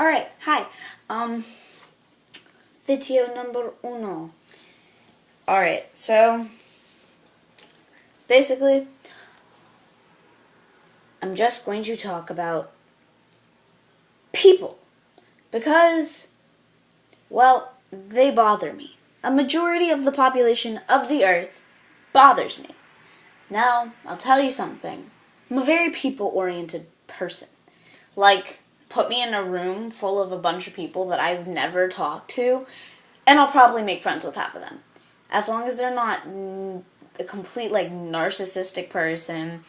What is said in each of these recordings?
Alright, hi. Video number uno. Alright, so basically, I'm just going to talk about people because, well, they bother me. A majority of the population of the earth bothers me. Now, I'll tell you something. I'm a very people-oriented person. Like, put me in a room full of a bunch of people that I've never talked to, and I'll probably make friends with half of them. As long as they're not a complete, narcissistic person,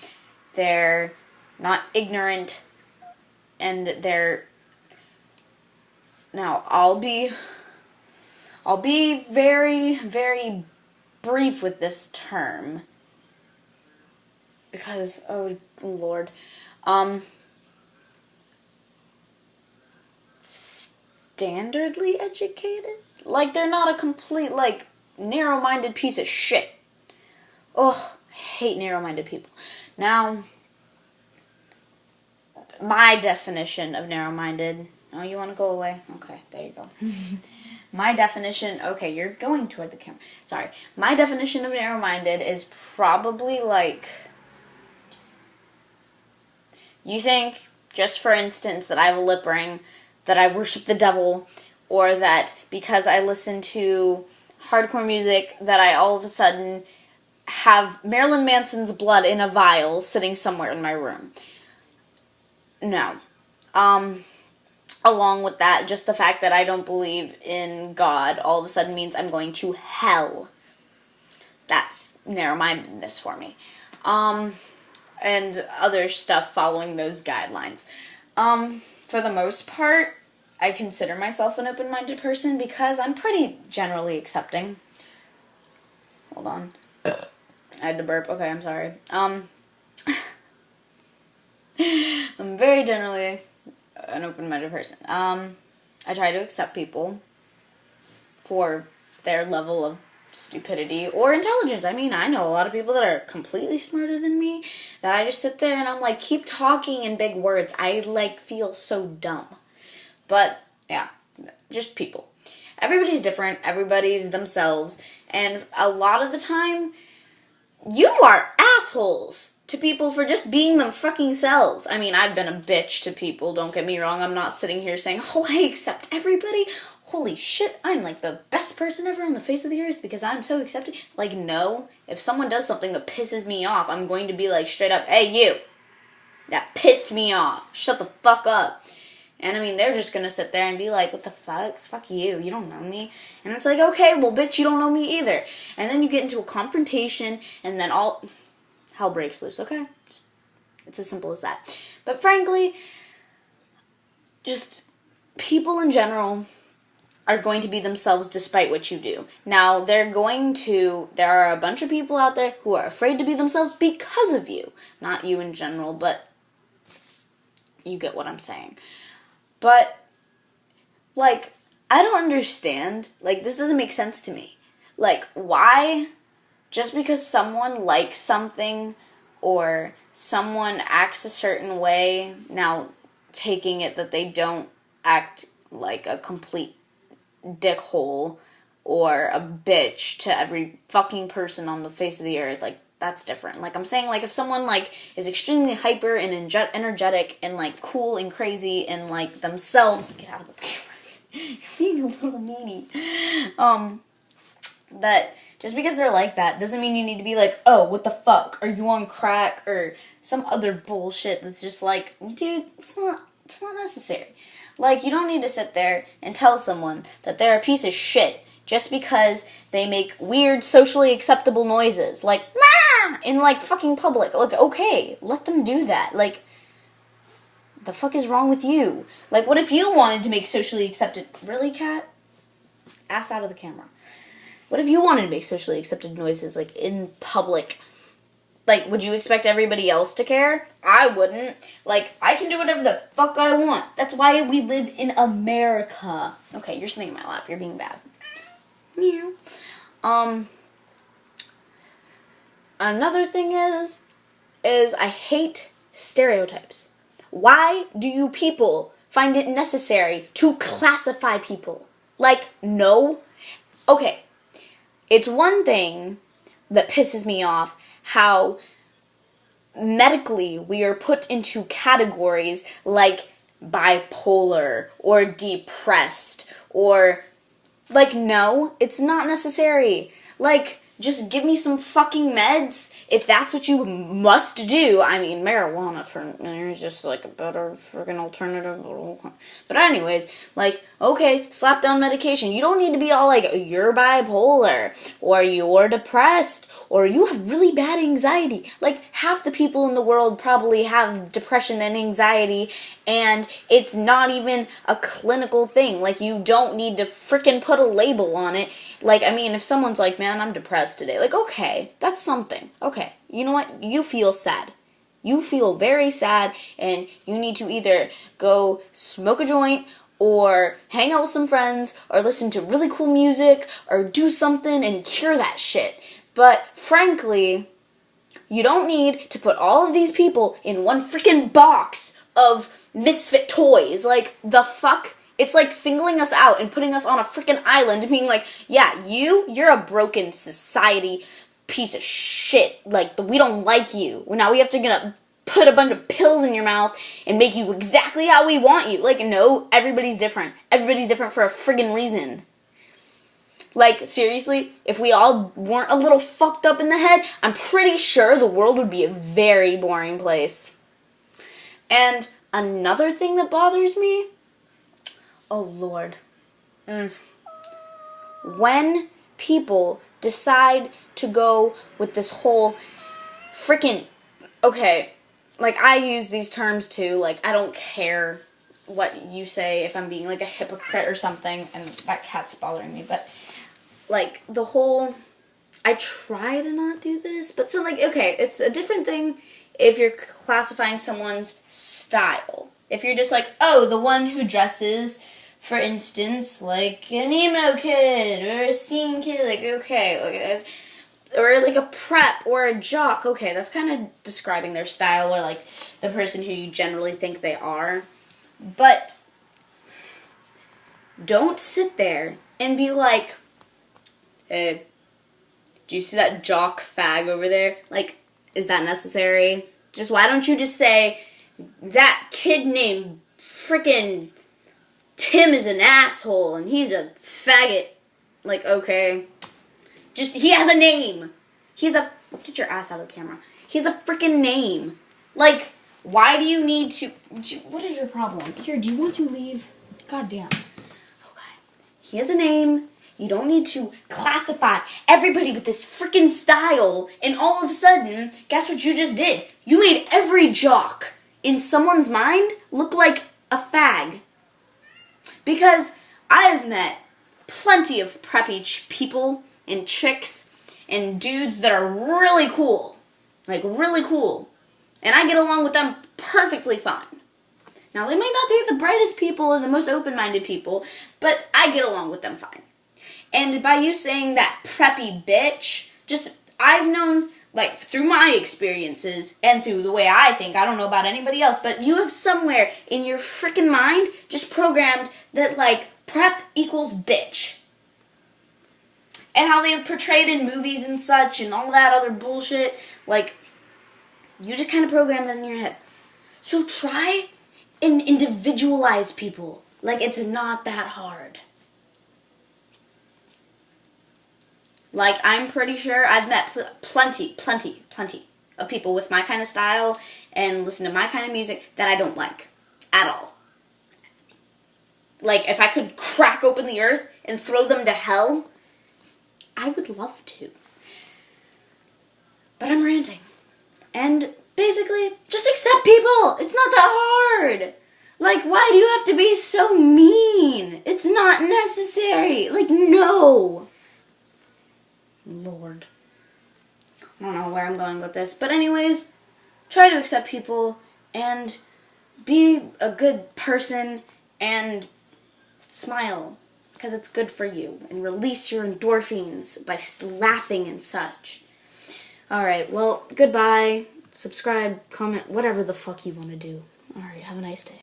they're not ignorant, and they're... Now, I'll be very, very brief with this term. Because, oh, Lord. Standardly educated? Like, they're not a complete, narrow-minded piece of shit. Ugh, I hate narrow-minded people. Now, my definition of narrow-minded... Oh, you want to go away? Okay, there you go. My definition... Okay, you're going toward the camera. Sorry. My definition of narrow-minded is probably, you think, just for instance, that I have a lip ring, that I worship the devil, or that because I listen to hardcore music, that I all of a sudden have Marilyn Manson's blood in a vial sitting somewhere in my room. No. Along with that, just the fact that I don't believe in God all of a sudden means I'm going to hell. That's narrow-mindedness for me. And other stuff following those guidelines. For the most part, I consider myself an open-minded person because I'm pretty generally accepting. Hold on. I had to burp. Okay, I'm sorry. I'm very generally an open-minded person. I try to accept people for their level of stupidity or intelligence. I mean, I know a lot of people that are completely smarter than me that I just sit there and I'm like, keep talking in big words. I feel so dumb. But yeah, just people. Everybody's different. Everybody's themselves. And a lot of the time, you are assholes to people for just being them fucking selves. I mean, I've been a bitch to people, don't get me wrong. I'm not sitting here saying, oh, I accept everybody. Holy shit, I'm the best person ever on the face of the earth because I'm so accepting. No. If someone does something that pisses me off, I'm going to be straight up, hey, you. That pissed me off. Shut the fuck up. And I mean, they're just going to sit there and be like, what the fuck? Fuck you. You don't know me. And it's like, okay, well, bitch, you don't know me either. And then you get into a confrontation and then all hell breaks loose, okay? It's as simple as that. But frankly, just people in general are going to be themselves despite what you do. Now, there are a bunch of people out there who are afraid to be themselves because of you. Not you in general, but you get what I'm saying. But, I don't understand. This doesn't make sense to me. Why? Just because someone likes something or someone acts a certain way, now taking it that they don't act like a complete dickhole or a bitch to every fucking person on the face of the earth, that's different. I'm saying, if someone, is extremely hyper and energetic and, cool and crazy and, themselves... Get out of the camera. You're being a little meanie. That just because they're like that doesn't mean you need to be oh, what the fuck? Are you on crack? Or some other bullshit that's just dude, it's not necessary. You don't need to sit there and tell someone that they're a piece of shit just because they make weird, socially acceptable noises. Mah! In, fucking public. Okay, let them do that. The fuck is wrong with you? What if you wanted to make socially accepted... Really, Kat? Ass out of the camera. What if you wanted to make socially accepted noises, in public? Would you expect everybody else to care? I wouldn't. I can do whatever the fuck I want. That's why we live in America. Okay, you're sitting in my lap. You're being bad. Meow. Another thing is I hate stereotypes. Why do you people find it necessary to classify people. Like, no. Okay, it's one thing that pisses me off how medically we are put into categories like bipolar or depressed or, like, no, it's not necessary. Like, just give me some fucking meds if that's what you must do. I mean, marijuana for me is just like a better freaking alternative. But anyways, like, okay, slap down medication. You don't need to be all like, you're bipolar, or you're depressed, or you have really bad anxiety. Like, half the people in the world probably have depression and anxiety, and it's not even a clinical thing. Like, you don't need to freaking put a label on it. Like, I mean, if someone's like, man, I'm depressed today. Like, okay, that's something. Okay, you know what? You feel sad. You feel very sad, and you need to either go smoke a joint, or hang out with some friends, or listen to really cool music, or do something and cure that shit. But, frankly, you don't need to put all of these people in one freaking box of misfit toys. Like, the fuck? It's like singling us out and putting us on a freaking island and being like, yeah, you're a broken society piece of shit. Like, we don't like you. Now we have to gonna put a bunch of pills in your mouth and make you exactly how we want you. Like, no, everybody's different. Everybody's different for a friggin' reason. Like, seriously, if we all weren't a little fucked up in the head, I'm pretty sure the world would be a very boring place. And another thing that bothers me, oh Lord, when people decide to go with this whole freaking, okay, like, I use these terms too, like, I don't care what you say if I'm being, like, a hypocrite or something, and that cat's bothering me, but, like, the whole, I try to not do this, but so, like, okay, it's a different thing if you're classifying someone's style. If you're just like, oh, the one who dresses, for instance, like an emo kid or a scene kid, like, okay, or like a prep or a jock, okay, that's kind of describing their style or like the person who you generally think they are. But don't sit there and be like, hey, do you see that jock fag over there? Like, is that necessary? Just, why don't you just say, that kid named frickin' Tim is an asshole and he's a faggot. Like, okay. Just, he has a name. Get your ass out of the camera. He has a freaking name. Like, why do you need to, what is your problem? Here, do you want to leave? Goddamn. Okay. He has a name. You don't need to classify everybody with this freaking style, and all of a sudden, guess what you just did? You made every jock in someone's mind look like a fag. Because I have met plenty of preppy people and chicks and dudes that are really cool. Like, really cool. And I get along with them perfectly fine. Now, they might not be the brightest people and the most open-minded people, but I get along with them fine. And by you saying that preppy bitch, just, I've known, like, through my experiences and through the way I think, I don't know about anybody else, but you have somewhere in your freaking mind just programmed that, like, prep equals bitch. And how they have portrayed in movies and such and all that other bullshit, like, you just kind of program that in your head. So try and individualize people. Like, it's not that hard. Like, I'm pretty sure I've met plenty of people with my kind of style and listen to my kind of music that I don't like at all. Like, if I could crack open the earth and throw them to hell, I would love to. But I'm ranting. And basically, just accept people. It's not that hard. Like, why do you have to be so mean? It's not necessary. Like, no. Lord. I don't know where I'm going with this. But anyways, try to accept people and be a good person and smile because it's good for you. And release your endorphins by laughing and such. Alright, well, goodbye. Subscribe, comment, whatever the fuck you want to do. Alright, have a nice day.